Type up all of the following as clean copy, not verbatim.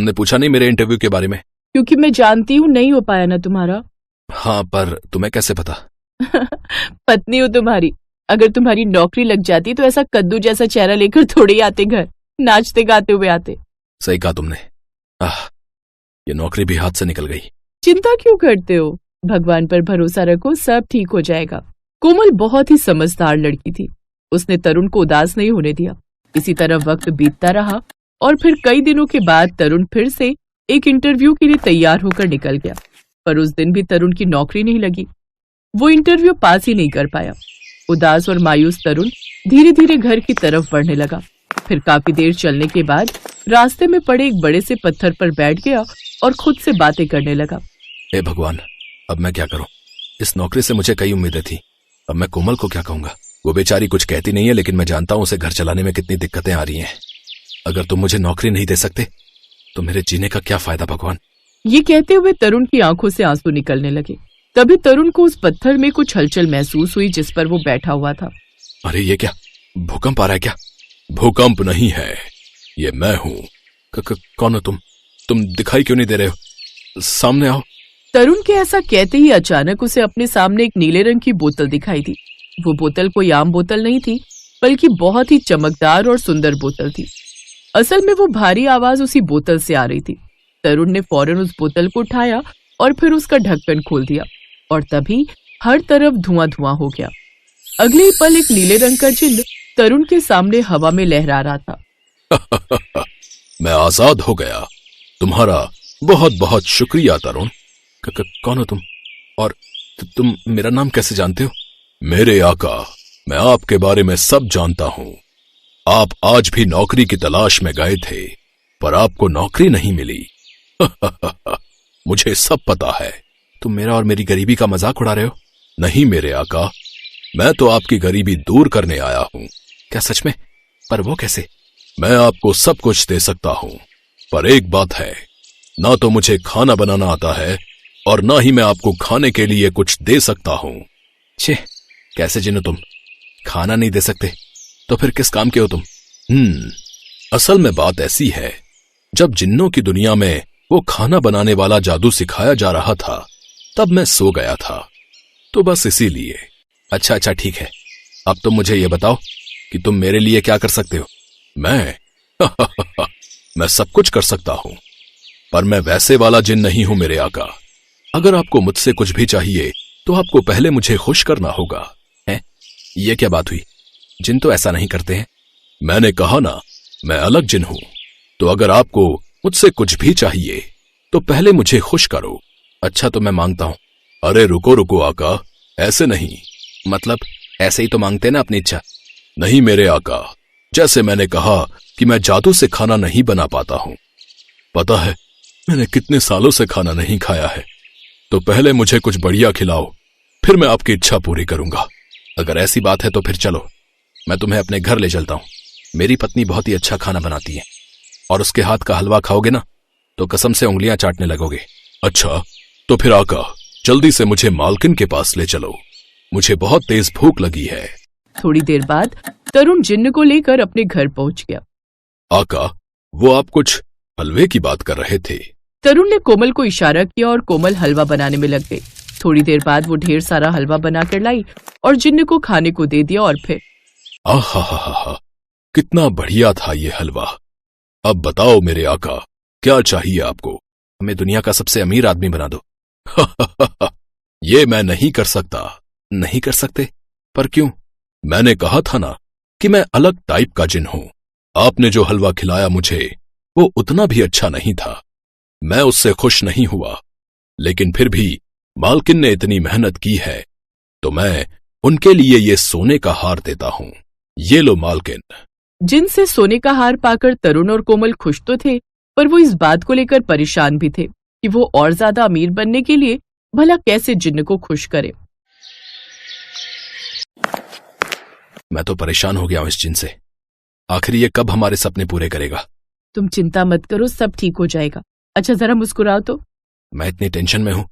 तुमने पूछा नहीं मेरे इंटरव्यू के बारे में? क्योंकि मैं जानती हूँ नहीं हो पाया ना तुम्हारा। हाँ, पर तुम्हें कैसे पता? पत्नी हो तुम्हारी, अगर तुम्हारी नौकरी लग जाती तो ऐसा कद्दू जैसा चेहरा लेकर थोड़े ही आते घर, नाचते गाते हुए आते। सही कहा तुमने। ये नौकरी भी हाथ से निकल गई। चिंता क्यों करते हो, भगवान पर भरोसा रखो, सब ठीक हो जाएगा। कोमल बहुत ही समझदार लड़की थी। उसने तरुण को उदास नहीं होने दिया। इसी तरह वक्त बीतता रहा और फिर कई दिनों के बाद तरुण फिर से एक इंटरव्यू के लिए तैयार होकर निकल गया। पर उस दिन भी तरुण की नौकरी नहीं लगी। वो इंटरव्यू पास ही नहीं कर पाया। उदास और मायूस तरुण धीरे धीरे घर की तरफ बढ़ने लगा। फिर काफी देर चलने के बाद रास्ते में पड़े एक बड़े से पत्थर पर बैठ गया और खुद से बातें करने लगा। हे भगवान, अब मैं क्या करूं? इस नौकरी से मुझे कई उम्मीदें थी। अब मैं कोमल को क्या कहूंगा? वो बेचारी कुछ कहती नहीं है, लेकिन मैं जानता हूं उसे घर चलाने में कितनी दिक्कतें आ रही हैं। अगर तुम मुझे नौकरी नहीं दे सकते तो मेरे जीने का क्या फायदा भगवान? ये कहते हुए तरुण की आंखों से आंसू निकलने लगे। तभी तरुण को उस पत्थर में कुछ हलचल महसूस हुई जिस पर वो बैठा हुआ था। अरे ये क्या, भूकंप आ रहा है क्या? भूकंप नहीं है, ये मैं हूं। कौन हो तुम? तुम दिखाई क्यों नहीं दे रहे हो? सामने आओ। तरुण के ऐसा कहते ही अचानक उसे अपने सामने एक नीले रंग की बोतल दिखाई दी। वो बोतल कोई आम बोतल नहीं थी, बल्कि बहुत ही चमकदार और सुंदर बोतल थी। असल में वो भारी आवाज उसी बोतल से आ रही थी। तरुण ने फौरन उस बोतल को उठाया और फिर उसका ढक्कन खोल दिया और तभी हर तरफ धुआं धुआं हो गया। अगले ही पल एक नीले रंग का चिन्ह तरुण के सामने हवा में लहरा रहा था। मैं आजाद हो गया। तुम्हारा बहुत बहुत शुक्रिया तरुण। कौन हो तुम? और तुम मेरा नाम कैसे जानते हो? मेरे आका, मैं आपके बारे में सब जानता हूं। आप आज भी नौकरी की तलाश में गए थे, पर आपको नौकरी नहीं मिली। मुझे सब पता है। तुम मेरा और मेरी गरीबी का मजाक उड़ा रहे हो? नहीं मेरे आका, मैं तो आपकी गरीबी दूर करने आया हूं। क्या सच में? पर वो कैसे? मैं आपको सब कुछ दे सकता हूं, पर एक बात है, ना तो मुझे खाना बनाना आता है और ना ही मैं आपको खाने के लिए कुछ दे सकता हूं। छे, कैसे जिन्नो तुम? खाना नहीं दे सकते तो फिर किस काम के हो तुम? असल में बात ऐसी है, जब जिन्नों की दुनिया में वो खाना बनाने वाला जादू सिखाया जा रहा था, तब मैं सो गया था, तो बस इसीलिए। अच्छा ठीक है, अब तुम मुझे ये बताओ कि तुम मेरे लिए क्या कर सकते हो? मैं मैं सब कुछ कर सकता हूं, पर मैं वैसे वाला जिन नहीं हूं मेरे आका। अगर आपको मुझसे कुछ भी चाहिए तो आपको पहले मुझे खुश करना होगा। हैं? ये क्या बात हुई? जिन तो ऐसा नहीं करते हैं। मैंने कहा ना, मैं अलग जिन हूं। तो अगर आपको मुझसे कुछ भी चाहिए तो पहले मुझे खुश करो। अच्छा तो मैं मांगता हूं। अरे रुको रुको आका, ऐसे नहीं। मतलब ऐसे ही तो मांगते ना अपनी इच्छा। नहीं मेरे आका, जैसे मैंने कहा कि मैं जादू से खाना नहीं बना पाता हूं। पता है, मैंने कितने सालों से खाना नहीं खाया है। तो पहले मुझे कुछ बढ़िया खिलाओ, फिर मैं आपकी इच्छा पूरी करूंगा। अगर ऐसी बात है तो फिर चलो, मैं तुम्हें अपने घर ले चलता हूं। मेरी पत्नी बहुत ही अच्छा खाना बनाती है, और उसके हाथ का हलवा खाओगे ना तो कसम से उंगलियां चाटने लगोगे। अच्छा तो फिर आका, जल्दी से मुझे मालकिन के पास ले चलो, मुझे बहुत तेज भूख लगी है। थोड़ी देर बाद तरुण जिन्न को लेकर अपने घर पहुंच गया। आका, वो आप कुछ हलवे की बात कर रहे थे। तरुण ने कोमल को इशारा किया और कोमल हलवा बनाने में लग गई। थोड़ी देर बाद वो ढेर सारा हलवा बनाकर लाई और जिन्न को खाने को दे दिया। और फिर आहा, कितना बढ़िया था ये हलवा। अब बताओ मेरे आका, क्या चाहिए आपको? हमें दुनिया का सबसे अमीर आदमी बना दो। ये मैं नहीं कर सकता। नहीं कर सकते? पर क्यों? मैंने कहा था ना कि मैं अलग टाइप का जिन हूं। आपने जो हलवा खिलाया मुझे, वो उतना भी अच्छा नहीं था। मैं उससे खुश नहीं हुआ, लेकिन फिर भी मालकिन ने इतनी मेहनत की है, तो मैं उनके लिए ये सोने का हार देता हूं। ये लो मालकिन। जिन से सोने का हार पाकर तरुण और कोमल खुश तो थे, पर वो इस बात को लेकर परेशान भी थे कि वो और ज्यादा अमीर बनने के लिए भला कैसे जिन्न को खुश करे। मैं तो परेशान हो गया हूं इस जिन से। आखिर ये कब हमारे सपने पूरे करेगा? तुम चिंता मत करो, सब ठीक हो जाएगा। अच्छा जरा मुस्कुराओ तो। मैं इतनी टेंशन में हूं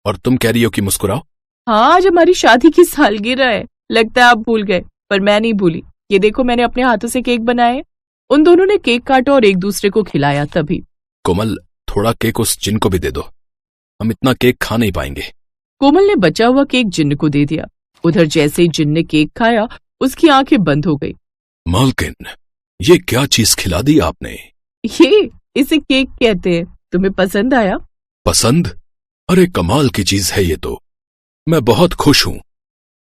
और तुम कह रही हो कि मुस्कुराओ? हाँ, आज हमारी शादी की सालगिरह है। लगता है आप भूल गए, पर मैं नहीं भूली। ये देखो, मैंने अपने हाथों से केक बनाए। उन दोनों ने केक काटा और एक दूसरे को खिलाया। तभी कोमल, थोड़ा केक उस जिन को भी दे दो, हम इतना केक खा नहीं पाएंगे। कोमल ने बचा हुआ केक जिन्न को दे दिया। उधर जैसे ही जिन्न ने केक खाया, उसकी आंखें बंद हो गई। मालकिन, ये क्या चीज खिला दी आपने? ये इसे केक कहते हैं। तुम्हें पसंद आया? पसंद? अरे कमाल की चीज है ये तो। मैं बहुत खुश हूं,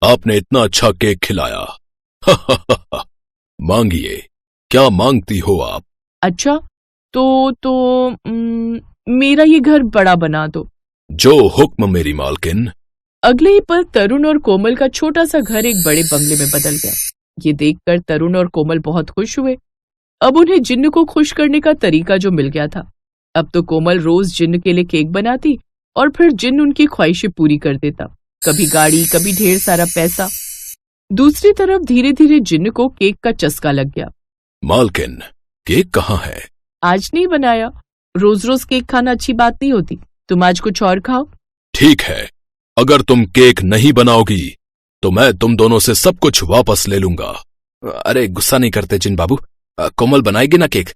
आपने इतना अच्छा केक खिलाया। मांगिए, क्या मांगती हो आप? अच्छा, तो मेरा ये घर बड़ा बना दो। जो हुक्म मेरी मालकिन। अगले ही पल तरुण और कोमल का छोटा सा घर एक बड़े बंगले में बदल गया। ये देखकर तरुण और कोमल बहुत खुश हुए। अब उन्हें जिन्न को खुश करने का तरीका जो मिल गया था। अब तो कोमल रोज जिन्न के लिए केक बनाती और फिर जिन्न उनकी ख्वाहिशें पूरी कर देता। कभी गाड़ी, कभी ढेर सारा पैसा। दूसरी तरफ धीरे धीरे जिन्न को केक का चस्का लग गया। मालकिन, केक कहाँ है? आज नहीं बनाया। रोज रोज केक खाना अच्छी बात नहीं होती। तुम आज कुछ और खाओ। ठीक है, अगर तुम केक नहीं बनाओगी तो मैं तुम दोनों से सब कुछ वापस ले लूंगा। अरे गुस्सा नहीं करते जिन बाबू, कोमल बनाएगी ना केक,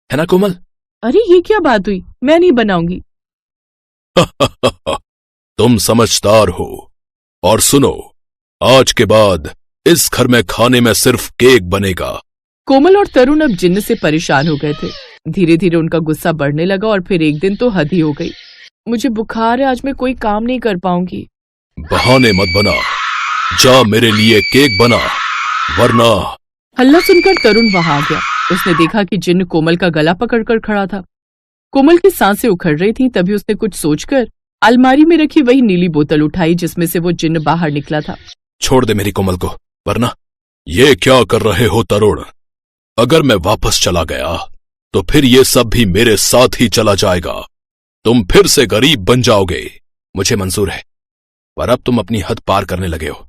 है ना कोमल? अरे ये क्या बात हुई, मैं नहीं बनाऊंगी। तुम समझदार हो। और सुनो, आज के बाद इस घर में खाने में सिर्फ केक बनेगा। कोमल और तरुण अब जिन्न से परेशान हो गए थे। धीरे धीरे उनका गुस्सा बढ़ने लगा और फिर एक दिन तो हद ही हो गई। मुझे बुखार है, आज मैं कोई काम नहीं कर पाऊंगी। बहाने मत बना, जा मेरे लिए केक बना, वरना। हल्ला सुनकर तरुण वहां आ गया। उसने देखा कि जिन्न कोमल का गला पकड़कर खड़ा था। कोमल की सांसें उखड़ रही थीं, तभी उसने कुछ सोचकर अलमारी में रखी वही नीली बोतल उठाई जिसमें से वो जिन्न बाहर निकला था। छोड़ दे मेरी कोमल को, वरना। ये क्या कर रहे हो तरुण? अगर मैं वापस चला गया तो फिर ये सब भी मेरे साथ ही चला जाएगा। तुम फिर से गरीब बन जाओगे। मुझे मंजूर है, पर अब तुम अपनी हद पार करने लगे हो।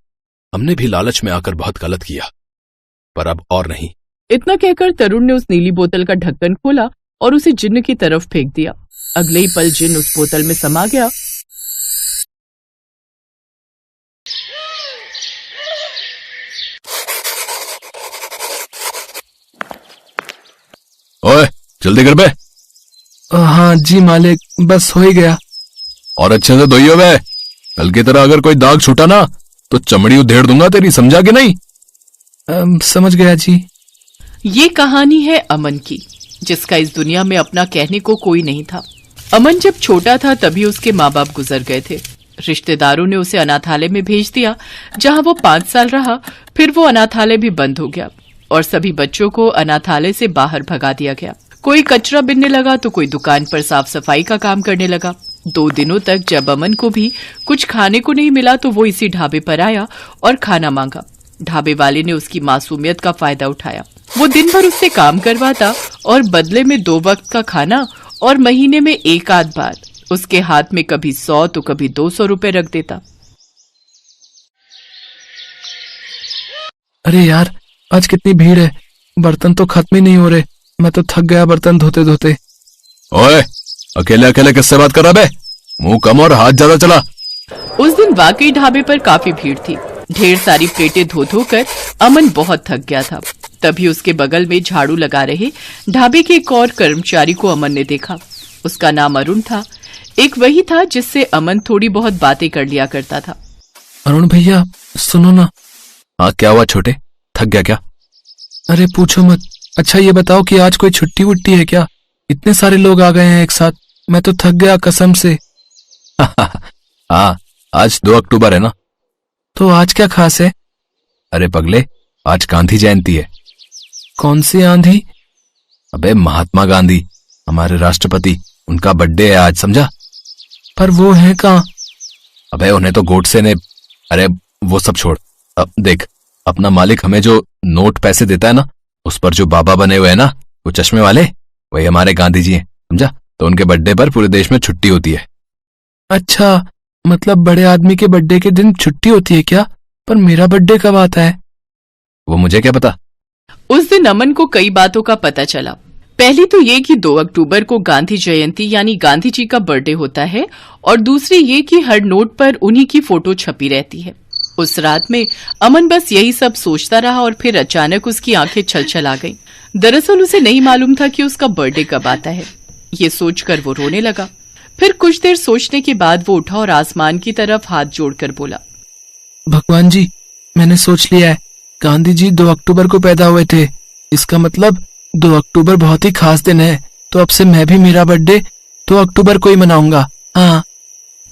हमने भी लालच में आकर बहुत गलत किया, पर अब और नहीं। इतना कहकर तरुण ने उस नीली बोतल का ढक्कन खोला और उसे जिन्न की तरफ फेंक दिया। अगले ही पल जिन्न उस बोतल में समा गया। ओए, जल्दी कर बे। हाँ जी मालिक, बस हो ही गया। और अच्छे से धोइयो बे, कल की तरह अगर कोई दाग छूटा ना तो चमड़ी उधेड़ दूंगा तेरी, समझा कि नहीं? समझ गया जी। ये कहानी है अमन की, जिसका इस दुनिया में अपना कहने को कोई नहीं था। अमन जब छोटा था तभी उसके माँ बाप गुजर गए थे। रिश्तेदारों ने उसे अनाथालय में भेज दिया, जहाँ वो 5 साल रहा। फिर वो अनाथालय भी बंद हो गया और सभी बच्चों को अनाथालय से बाहर भगा दिया गया। कोई कचरा बिनने लगा तो कोई दुकान पर साफ सफाई का काम करने लगा। 2 दिनों तक जब अमन को भी कुछ खाने को नहीं मिला तो वो इसी ढाबे पर आया और खाना मांगा। ढाबे वाले ने उसकी मासूमियत का फायदा उठाया। वो दिन भर उससे काम करवाता और बदले में 2 वक्त का खाना और महीने में 1 आध बार उसके हाथ में कभी 100 तो कभी 200 रुपए रख देता। अरे यार, आज कितनी भीड़ है, बर्तन तो खत्म ही नहीं हो रहे। मैं तो थक गया बर्तन धोते धोते। ओए, अकेले अकेले किससे बात कर रहा बे? मुंह कम और हाथ ज्यादा चला। उस दिन वाकई ढाबे पर काफी भीड़ थी। ढेर सारी प्लेटें धो धोकर अमन बहुत थक गया था। तभी उसके बगल में झाड़ू लगा रहे ढाबे के एक और कर्मचारी को अमन ने देखा। उसका नाम अरुण था। एक वही था जिससे अमन थोड़ी बहुत बातें कर लिया करता था। अरुण भैया, सुनो ना। हाँ, क्या हुआ छोटे, थक गया क्या? अरे पूछो मत। अच्छा ये बताओ कि आज कोई छुट्टी वुट्टी है क्या? इतने सारे लोग आ गए हैं एक साथ, मैं तो थक गया कसम से। हाँ, आज 2 अक्टूबर है ना। तो आज क्या खास है? अरे पगले, आज गांधी जयंती है। कौन सी आंधी? अबे महात्मा गांधी, हमारे राष्ट्रपति, उनका बर्थडे है आज, समझा? पर वो है कहाँ? अबे उन्हें तो गोडसे ने। अरे वो सब छोड़, अब देख, अपना मालिक हमें जो नोट पैसे देता है ना, उस पर जो बाबा बने हुए हैं ना, वो चश्मे वाले, वही हमारे गांधी जी हैं, समझा? तो उनके बर्थडे पर पूरे देश में छुट्टी होती है। अच्छा, मतलब बड़े आदमी के बर्थडे के दिन छुट्टी होती है क्या? पर मेरा बर्थडे कब आता है? वो मुझे क्या पता। उस दिन अमन को कई बातों का पता चला। पहली तो ये कि 2 अक्टूबर को गांधी जयंती यानी गांधी जी का बर्थडे होता है, और दूसरी ये कि हर नोट पर उन्हीं की फोटो छपी रहती है। उस रात में अमन बस यही सब सोचता रहा और फिर अचानक उसकी आंखें छलछल आ गईं। दरअसल उसे नहीं मालूम था कि उसका बर्थडे कब आता है। ये सोचकर वो रोने लगा। फिर कुछ देर सोचने के बाद वो उठा और आसमान की तरफ हाथ जोड़कर बोला, भगवान जी, मैंने सोच लिया है, गांधी जी 2 अक्टूबर को पैदा हुए थे। इसका मतलब 2 अक्टूबर बहुत ही खास दिन है, तो अब से मैं भी मेरा बर्थडे 2 अक्टूबर को ही मनाऊंगा। हाँ।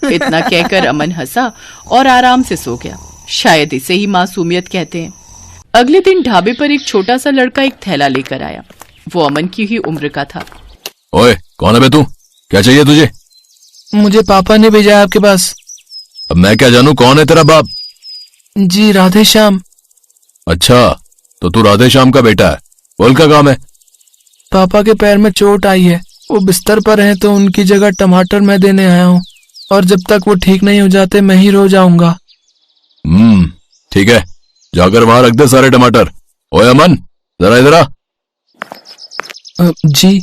इतना कहकर अमन हंसा और आराम से सो गया। शायद इसे ही मासूमियत कहते हैं। अगले दिन ढाबे पर एक छोटा सा लड़का एक थैला लेकर आया। वो अमन की ही उम्र का था। ओए, कौन है बे तू? क्या चाहिए तुझे? मुझे पापा ने भेजा है आपके पास। अब मैं क्या जानूं कौन है तेरा बाप? जी, राधे श्याम। अच्छा, तो तू राधे श्याम का बेटा है। बोल क्या काम है? पापा के पैर में चोट आई है, वो बिस्तर पर हैं, तो उनकी जगह टमाटर मैं देने आया हूँ, और जब तक वो ठीक नहीं हो जाते मैं ही रो जाऊंगा। ठीक है, जाकर वहां रख दे सारे टमाटर। ओए अमन, जरा इधर आ। जी।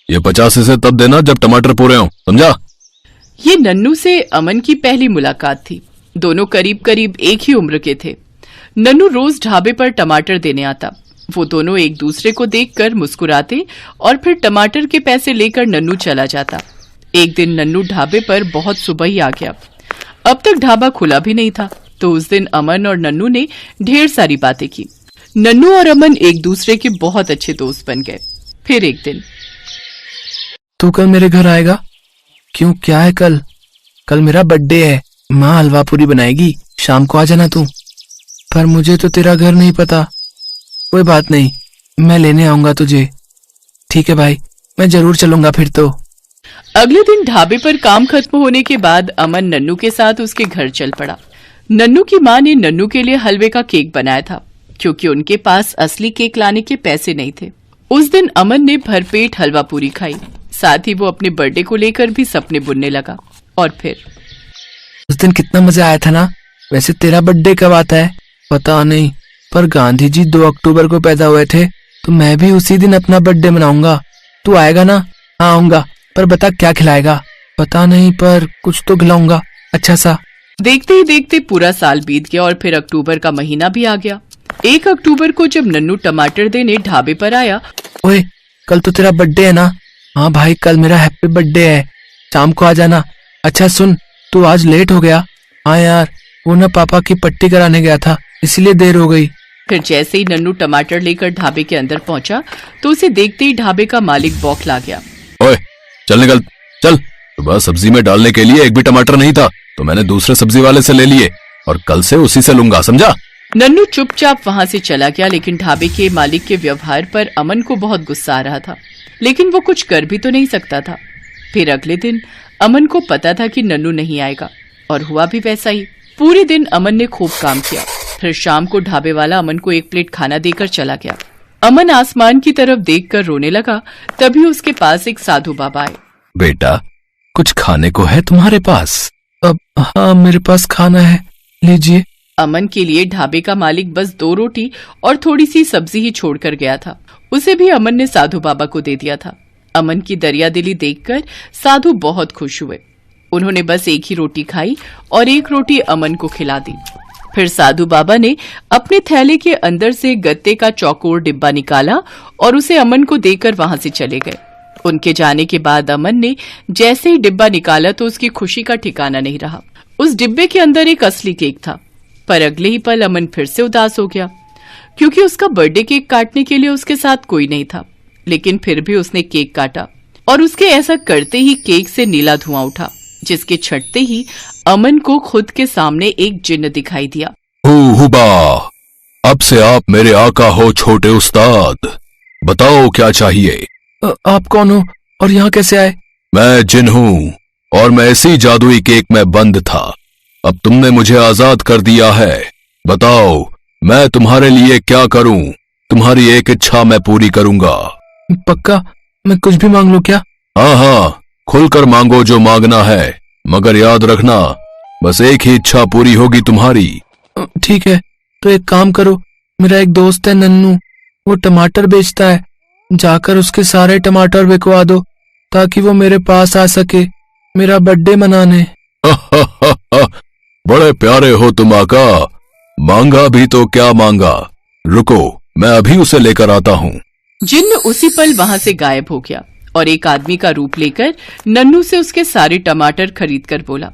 ये 50 इसे तब देना जब टमाटर पूरे हों, समझा? ये नन्नू से अमन की पहली मुलाकात थी। दोनों करीब करीब एक ही उम्र के थे। नन्नू रोज ढाबे पर टमाटर देने आता। वो दोनों एक दूसरे को देखकर मुस्कुराते और फिर टमाटर के पैसे लेकर नन्नू चला जाता। एक दिन नन्नू ढाबे पर बहुत सुबह ही आ गया। अब तक ढाबा खुला भी नहीं था, तो उस दिन अमन और नन्नू ने ढेर सारी बातें की। नन्नू और अमन एक दूसरे के बहुत अच्छे दोस्त बन गए। फिर एक दिन, तू कल मेरे घर आएगा? क्यों, क्या है कल? कल मेरा बर्थडे है, माँ हलवा पूरी बनाएगी, शाम को आ जाना तू। पर मुझे तो तेरा घर नहीं पता। कोई बात नहीं, मैं लेने आऊंगा तुझे। ठीक है भाई, मैं जरूर चलूंगा फिर तो। अगले दिन ढाबे पर काम खत्म होने के बाद अमन नन्नू के साथ उसके घर चल पड़ा। नन्नू की माँ ने नन्नू के लिए हलवे का केक बनाया था, क्योंकि उनके पास असली केक लाने के पैसे नहीं थे। उस दिन अमन ने भरपेट हलवा पूरी खाई। साथ ही वो अपने बर्थडे को लेकर भी सपने बुनने लगा। और फिर उस दिन कितना मजा आया था ना। वैसे तेरा बर्थडे कब आता है पता नहीं, पर गांधी जी 2 अक्टूबर को पैदा हुए थे, तो मैं भी उसी दिन अपना बर्थडे मनाऊंगा। तू आएगा ना? हाँ आऊंगा, पर बता क्या खिलाएगा? पता नहीं, पर कुछ तो खिलाऊंगा अच्छा सा। देखते ही देखते पूरा साल बीत गया और फिर अक्टूबर का महीना भी आ गया। 1 अक्टूबर को जब नन्नू टमाटर देने ढाबे पर आया। ओए, कल तो तेरा बर्थडे है ना? हाँ भाई, कल मेरा हैप्पी बर्थडे है, शाम को आ जाना। अच्छा सुन, तू आज लेट हो गया। हाँ यार, वो ना पापा की पट्टी कराने गया था, इसलिए देर हो गई। फिर जैसे ही नन्नू टमाटर लेकर ढाबे के अंदर पहुंचा, तो उसे देखते ही ढाबे का मालिक बौखला गया। ओए, चल निकल, चल। सुबह सब्जी में डालने के लिए एक भी टमाटर नहीं था, तो मैंने दूसरे सब्जी वाले से ले लिए, और कल से उसी से लूंगा, समझा? नन्नू चुपचाप वहां से चला गया, लेकिन ढाबे के मालिक के व्यवहार पर अमन को बहुत गुस्सा आ रहा था, लेकिन वो कुछ कर भी तो नहीं सकता था। फिर अगले दिन अमन को पता था कि नन्नू नहीं आएगा, और हुआ भी वैसा ही। पूरे दिन अमन ने खूब काम किया। फिर शाम को ढाबे वाला अमन को 1 प्लेट खाना देकर चला गया। अमन आसमान की तरफ देखकर रोने लगा। तभी उसके पास एक साधु बाबा आए। बेटा, कुछ खाने को है तुम्हारे पास? अब हाँ, मेरे पास खाना है, लीजिए। अमन के लिए ढाबे का मालिक बस 2 रोटी और थोड़ी सी सब्जी ही छोड़कर गया था। उसे भी अमन ने साधु बाबा को दे दिया था। अमन की दरियादिली देखकर साधु बहुत खुश हुए। उन्होंने बस 1 ही रोटी खाई और 1 रोटी अमन को खिला दी। फिर साधु बाबा ने अपने थैले के अंदर से गत्ते का चौकोर डिब्बा निकाला और उसे अमन को देकर वहां से चले गए। उनके जाने के बाद अमन ने जैसे ही डिब्बा निकाला तो उसकी खुशी का ठिकाना नहीं रहा। उस डिब्बे के अंदर एक असली केक था, पर अगले ही पल अमन फिर से उदास हो गया, क्योंकि उसका बर्थडे केक काटने के लिए उसके साथ कोई नहीं था। लेकिन फिर भी उसने केक काटा, और उसके ऐसा करते ही केक से नीला धुआं उठा, जिसके छटते ही अमन को खुद के सामने एक जिन्न दिखाई दिया। हुबा, अब से आप मेरे आका हो छोटे उस्ताद। बताओ क्या चाहिए? आप कौन हो और यहाँ कैसे आए? मैं जिन हूँ, और मैं इसी जादुई केक में बंद था। अब तुमने मुझे आजाद कर दिया है। बताओ, मैं तुम्हारे लिए क्या करूं? तुम्हारी एक इच्छा मैं पूरी करूंगा। पक्का? मैं कुछ भी मांग लूं क्या? हाँ हाँ, खुलकर मांगो जो मांगना है, मगर याद रखना, बस एक ही इच्छा पूरी होगी तुम्हारी। ठीक है, तो एक काम करो, मेरा एक दोस्त है नन्नू, वो टमाटर बेचता है, जाकर उसके सारे टमाटर बिकवा दो, ताकि वो मेरे पास आ सके मेरा बर्थडे मनाने। बड़े प्यारे हो तुम आका। मांगा भी तो क्या मांगा। रुको, मैं अभी उसे लेकर आता हूँ। जिन्न उसी पल वहां से गायब हो गया और एक आदमी का रूप लेकर नन्नू से उसके सारे टमाटर खरीद कर बोला,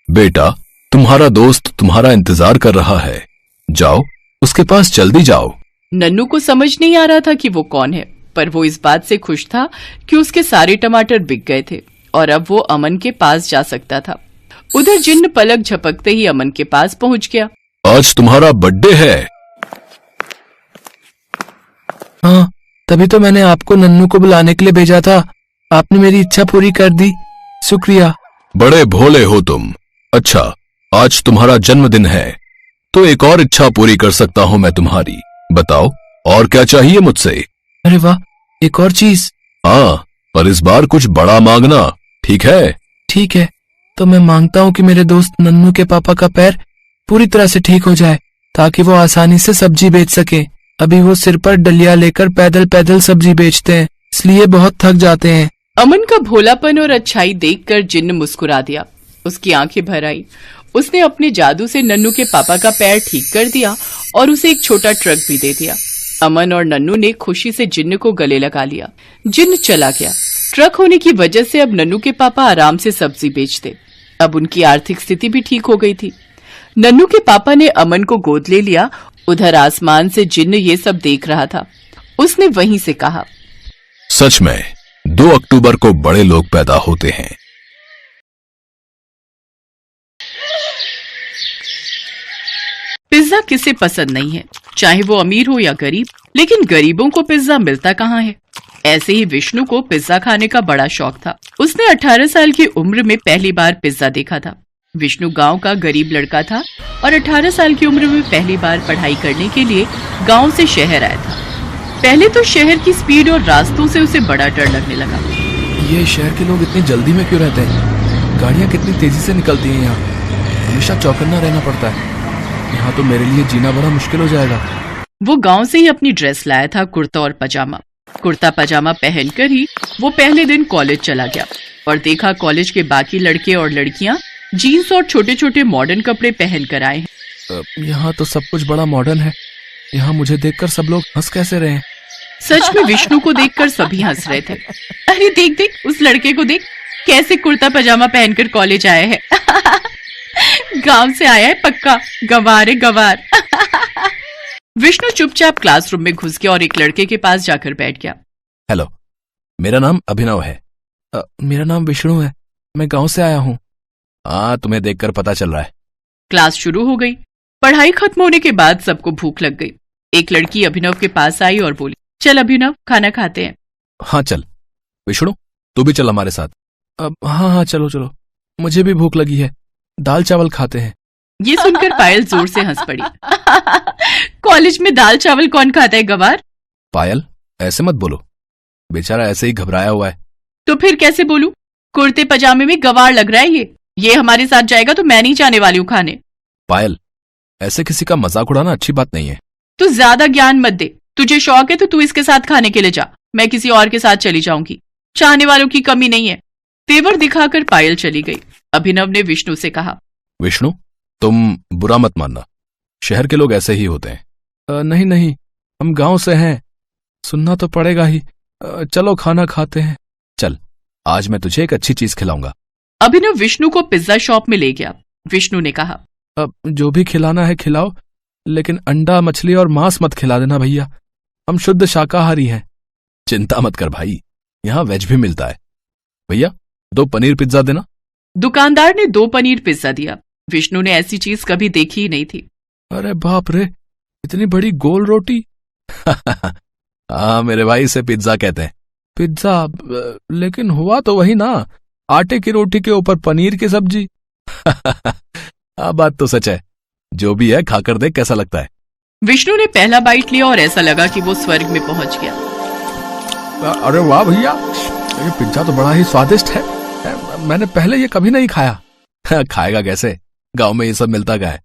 बेटा, तुम्हारा दोस्त तुम्हारा इंतजार कर रहा है, जाओ उसके पास जल्दी जाओ। नन्नू को समझ नहीं आ रहा था कि वो कौन है, पर वो इस बात से खुश था कि उसके सारे टमाटर बिक गए थे और अब वो अमन के पास जा सकता था। उधर जिन्न पलक झपकते ही अमन के पास पहुंच गया। आज तुम्हारा बर्थडे है। हाँ, तभी तो मैंने आपको नन्नू को बुलाने के लिए भेजा था। आपने मेरी इच्छा पूरी कर दी, शुक्रिया। बड़े भोले हो तुम। अच्छा, आज तुम्हारा जन्मदिन है तो एक और इच्छा पूरी कर सकता हूँ मैं तुम्हारी। बताओ और क्या चाहिए मुझसे? अरे वाह, एक और चीज। हाँ, पर इस बार कुछ बड़ा मांगना, ठीक है? ठीक है, तो मैं मांगता हूँ कि मेरे दोस्त नन्नू के पापा का पैर पूरी तरह से ठीक हो जाए ताकि वो आसानी से सब्जी बेच सके। अभी वो सिर पर डलिया लेकर पैदल पैदल सब्जी बेचते हैं, इसलिए बहुत थक जाते हैं। अमन का भोलापन और अच्छाई देखकर जिन्न मुस्कुरा दिया। उसकी आंखें भर आई। उसने अपने जादू से नन्नू के पापा का पैर ठीक कर दिया और उसे एक छोटा ट्रक भी दे दिया। अमन और नन्नू ने खुशी से जिन्न को गले लगा लिया। जिन्न चला गया। ट्रक होने की वजह से अब नन्नू के पापा आराम से सब्जी बेचते। अब उनकी आर्थिक स्थिति भी ठीक हो गई थी। नन्नू के पापा ने अमन को गोद ले लिया। उधर आसमान से जिन्न ये सब देख रहा था। उसने वहीं से कहा, सच में 2 अक्टूबर को बड़े लोग पैदा होते हैं। पिज्जा किसे पसंद नहीं है, चाहे वो अमीर हो या गरीब, लेकिन गरीबों को पिज्जा मिलता कहाँ है। ऐसे ही विष्णु को पिज्जा खाने का बड़ा शौक था। उसने 18 साल की उम्र में पहली बार पिज्जा देखा था। विष्णु गांव का गरीब लड़का था और 18 साल की उम्र में पहली बार पढ़ाई करने के लिए गांव से शहर आया था। पहले तो शहर की स्पीड और रास्तों से उसे बड़ा डर लगने लगा। ये शहर के लोग इतनी जल्दी में क्यों रहते हैं? गाड़ियाँ कितनी तेजी से निकलती हैं यहाँ। हमेशा चौकन्ना रहना पड़ता है। यहाँ तो मेरे लिए जीना बड़ा मुश्किल हो जाएगा। वो गांव से ही अपनी ड्रेस लाया था, कुर्ता और पजामा। कुर्ता पजामा पहनकर ही वो पहले दिन कॉलेज चला गया और देखा कॉलेज के बाकी लड़के और लड़कियां जीन्स और छोटे छोटे मॉडर्न कपड़े पहन कर आए हैं। यहाँ तो सब कुछ बड़ा मॉडर्न है। यहाँ मुझे देखकर सब लोग हंस कैसे रहे हैं? सच में विष्णु को देखकर सभी हंस रहे थे। अरे देख देख, उस लड़के को देख, कैसे कुर्ता पजामा पहनकर कॉलेज आया है। गांव से आया है पक्का, गंवार है गंवार। विष्णु चुपचाप क्लासरूम में घुस गया और एक लड़के के पास जाकर बैठ गया। हेलो, मेरा नाम अभिनव है। मेरा नाम विष्णु है, मैं गांव से आया हूँ। हाँ, तुम्हें देखकर पता चल रहा है। क्लास शुरू हो गई। पढ़ाई खत्म होने के बाद सबको भूख लग गई। एक लड़की अभिनव के पास आई और बोली, चल अभिनव, खाना खाते हैं। हाँ चल। विष्णु, तू भी चल हमारे साथ। हाँ चलो चलो, मुझे भी भूख लगी है, दाल चावल खाते हैं। ये सुनकर पायल जोर से हंस पड़ी। कॉलेज में दाल चावल कौन खाता है गवार? पायल, ऐसे मत बोलो, बेचारा ऐसे ही घबराया हुआ है। तो फिर कैसे बोलूं? कुर्ते पजामे में गवार लग रहा है ये हमारे साथ जाएगा तो मैं नहीं जाने वाली हूँ खाने। पायल, ऐसे किसी का मजाक उड़ाना अच्छी बात नहीं है। तू ज्यादा ज्ञान मत दे। तुझे शौक है तो तू इसके साथ खाने के लिए जा, मैं किसी और के साथ चली जाऊंगी। चाहने वालों की कमी नहीं है। तेवर दिखाकर पायल चली गई। अभिनव ने विष्णु से कहा, विष्णु, तुम बुरा मत मानना, शहर के लोग ऐसे ही होते हैं। नहीं नहीं, हम गांव से हैं, सुनना तो पड़ेगा ही। चलो खाना खाते हैं। चल, आज मैं तुझे एक अच्छी चीज खिलाऊंगा। अभिनव विष्णु को पिज्जा शॉप में ले गया। विष्णु ने कहा, अब जो भी खिलाना है खिलाओ, लेकिन अंडा, मछली और मांस मत खिला देना भैया, हम शुद्ध शाकाहारी हैं। चिंता मत कर भाई, यहाँ वेज भी मिलता है। भैया, 2 पनीर पिज्जा देना। दुकानदार ने 2 पनीर पिज्जा दिया। विष्णु ने ऐसी चीज कभी देखी ही नहीं थी। अरे बाप रे, इतनी बड़ी गोल रोटी। हाँ मेरे भाई, इसे पिज्जा कहते हैं। पिज्जा? लेकिन हुआ तो वही ना, आटे की रोटी के ऊपर पनीर की सब्जी। हाँ, बात तो सच है। जो भी है, खाकर देख कैसा लगता है। विष्णु ने पहला बाइट लिया और ऐसा लगा कि वो स्वर्ग में पहुंच गया। अरे वाह भैया, ये पिज्जा तो बड़ा ही स्वादिष्ट है, मैंने पहले ये कभी नहीं खाया। खाएगा कैसे, गांव में ये सब मिलता क्या है।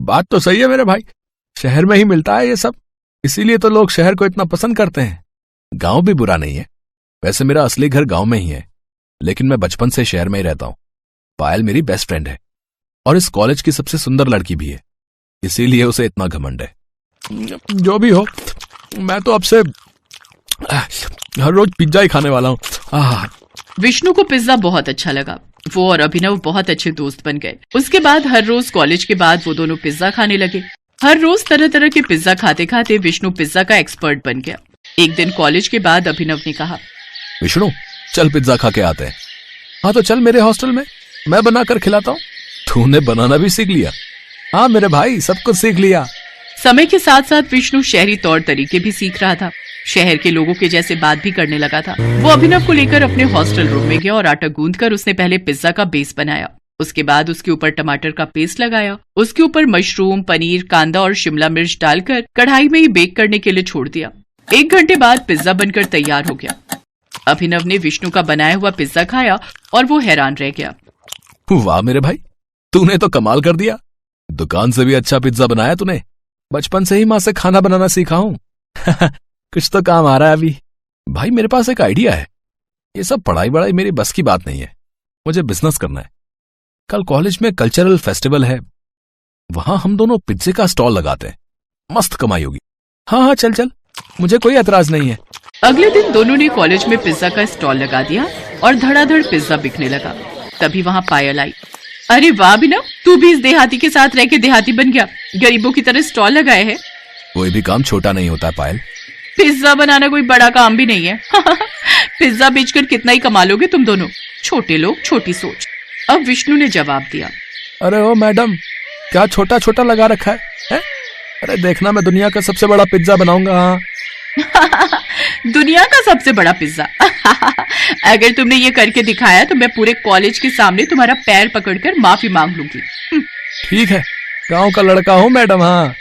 बात तो सही है मेरे भाई, शहर में ही मिलता है ये सब, इसीलिए तो लोग शहर को इतना पसंद करते हैं। गांव भी बुरा नहीं है, वैसे मेरा असली घर गांव में ही है, लेकिन मैं बचपन से शहर में ही रहता हूं। पायल मेरी बेस्ट फ्रेंड है और इस कॉलेज की सबसे सुंदर लड़की भी है, इसीलिए उसे इतना घमंड है। जो भी हो, मैं तो आपसे हर रोज पिज्जा ही खाने वाला हूँ। विष्णु को पिज्जा बहुत अच्छा लगा। वो और अभिनव बहुत अच्छे दोस्त बन गए। उसके बाद हर रोज कॉलेज के बाद वो दोनों पिज्जा खाने लगे। हर रोज तरह तरह के पिज्जा खाते खाते विष्णु पिज्जा का एक्सपर्ट बन गया। एक दिन कॉलेज के बाद अभिनव ने कहा, विष्णु चल पिज्जा खा के आते हैं। हाँ तो चल मेरे हॉस्टल में, मैं बना कर खिलाता हूँ। तूने बनाना भी सीख लिया? हाँ मेरे भाई, सब कुछ सीख लिया। समय के साथ साथ विष्णु शहरी तौर तरीके भी सीख रहा था। शहर के लोगों के जैसे बात भी करने लगा था। वो अभिनव को लेकर अपने हॉस्टल रूम में गया और आटा गूंथकर उसने पहले पिज्जा का बेस बनाया। उसके बाद उसके ऊपर टमाटर का पेस्ट लगाया। उसके ऊपर मशरूम, पनीर, कांदा और शिमला मिर्च डालकर कढ़ाई में ही बेक करने के लिए छोड़ दिया। 1 घंटे बाद पिज्जा बनकर तैयार हो गया। अभिनव ने विष्णु का बनाया हुआ पिज्जा खाया और वो हैरान रह गया। वाह मेरे भाई, तूने तो कमाल कर दिया। दुकान से भी अच्छा पिज्जा बनाया तूने। बचपन से ही माँ से खाना बनाना सीखा हूँ। कुछ तो काम आ रहा है अभी। भाई मेरे पास एक आइडिया है। ये सब पढ़ाई वढ़ाई मेरी बस की बात नहीं है। मुझे बिजनेस करना है। कल कॉलेज में कल्चरल फेस्टिवल है, वहां हम दोनों पिज्जे का स्टॉल लगाते हैं। मस्त कमाई होगी। हाँ हाँ चल चल, मुझे कोई एतराज नहीं है। अगले दिन दोनों ने कॉलेज में पिज्जा का स्टॉल लगा दिया और धड़ाधड़ पिज्जा बिकने लगा। तभी वहाँ पायल आई। अरे वाह अभिनव, तू भी इस देहाती के साथ रह के देहाती बन गया। गरीबों की तरह स्टॉल लगाए है। कोई भी काम छोटा नहीं होता पायल। पिज्जा बनाना कोई बड़ा काम भी नहीं है। पिज्जा बेचकर कितना ही कमा लोगे तुम दोनों। छोटे लोग, छोटी सोच। अब विष्णु ने जवाब दिया, अरे ओ मैडम, क्या छोटा छोटा लगा रखा है? अरे देखना, मैं दुनिया का सबसे बड़ा पिज्जा बनाऊंगा। दुनिया का सबसे बड़ा पिज्जा। अगर तुमने ये करके दिखाया तो मैं पूरे कॉलेज के सामने तुम्हारा पैर पकड़कर माफी मांग लूंगी। ठीक है, गांव का लड़का हूँ मैडम। हाँ,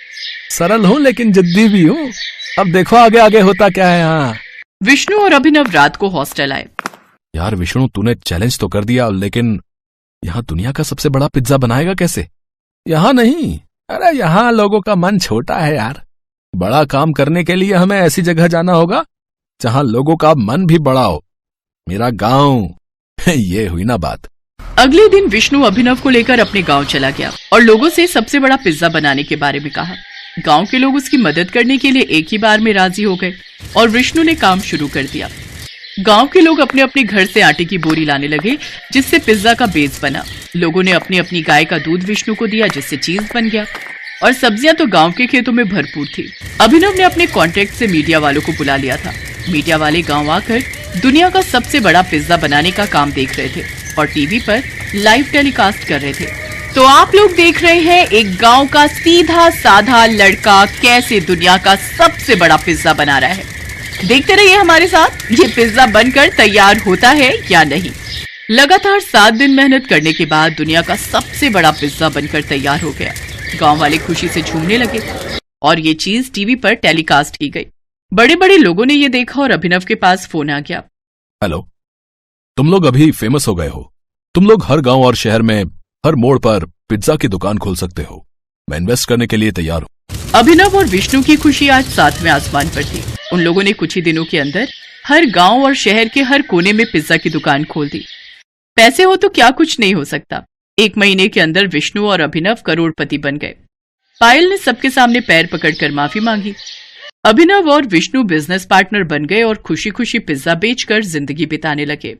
सरल हूँ लेकिन जिद्दी भी हूँ। अब देखो आगे आगे होता क्या है। हाँ। विष्णु और अभिनव रात को हॉस्टल आए। यार विष्णु, तूने चैलेंज तो कर दिया, लेकिन यहाँ दुनिया का सबसे बड़ा पिज्जा बनाएगा कैसे? यहाँ नहीं, अरे यहाँ लोगों का मन छोटा है यार। बड़ा काम करने के लिए हमें ऐसी जगह जाना होगा जहाँ लोगों का मन भी बड़ा हो। मेरा गांव। ये हुई ना बात। अगले दिन विष्णु अभिनव को लेकर अपने गांव चला गया और लोगों से सबसे बड़ा पिज्जा बनाने के बारे में कहा। गांव के लोग उसकी मदद करने के लिए एक ही बार में राजी हो गए और विष्णु ने काम शुरू कर दिया। गांव के लोग अपने अपने घर से आटे की बोरी लाने लगे, जिससे पिज्जा का बेस बना। लोगों ने अपनी अपनी गाय का दूध विष्णु को दिया, जिससे चीज बन गया। और सब्जियां तो गांव के खेतों में भरपूर थी। अभिनव ने अपने कॉन्ट्रैक्ट से मीडिया वालों को बुला लिया था। मीडिया वाले गांव आकर दुनिया का सबसे बड़ा पिज्जा बनाने का काम देख रहे थे और टीवी पर लाइव टेलीकास्ट कर रहे थे। तो आप लोग देख रहे हैं एक गांव का सीधा साधा लड़का कैसे दुनिया का सबसे बड़ा पिज्जा बना रहा है। देखते रहिए हमारे साथ, ये पिज्जा बनकर तैयार होता है या नहीं। लगातार 7 दिन मेहनत करने के बाद दुनिया का सबसे बड़ा पिज्जा बनकर तैयार हो गया। गांव वाले खुशी से झूमने लगे और ये चीज टीवी पर टेलीकास्ट की गई। बड़े बड़े लोगों ने ये देखा और अभिनव के पास फोन आ गया। हेलो, तुम लोग अभी फेमस हो गए हो। तुम लोग हर गांव और शहर में हर मोड़ पर पिज्जा की दुकान खोल सकते हो। मैं इन्वेस्ट करने के लिए तैयार हूँ। अभिनव और विष्णु की खुशी आज 7वें आसमान पर थी। उन लोगों ने कुछ ही दिनों के अंदर हर गांव और शहर के हर कोने में पिज्जा की दुकान खोल दी। पैसे हो तो क्या कुछ नहीं हो सकता। 1 महीने के अंदर विष्णु और अभिनव करोड़पति बन गए। पायल ने सबके सामने पैर पकड़कर माफी मांगी। अभिनव और विष्णु बिजनेस पार्टनर बन गए और खुशी खुशी पिज्जा बेचकर जिंदगी बिताने लगे।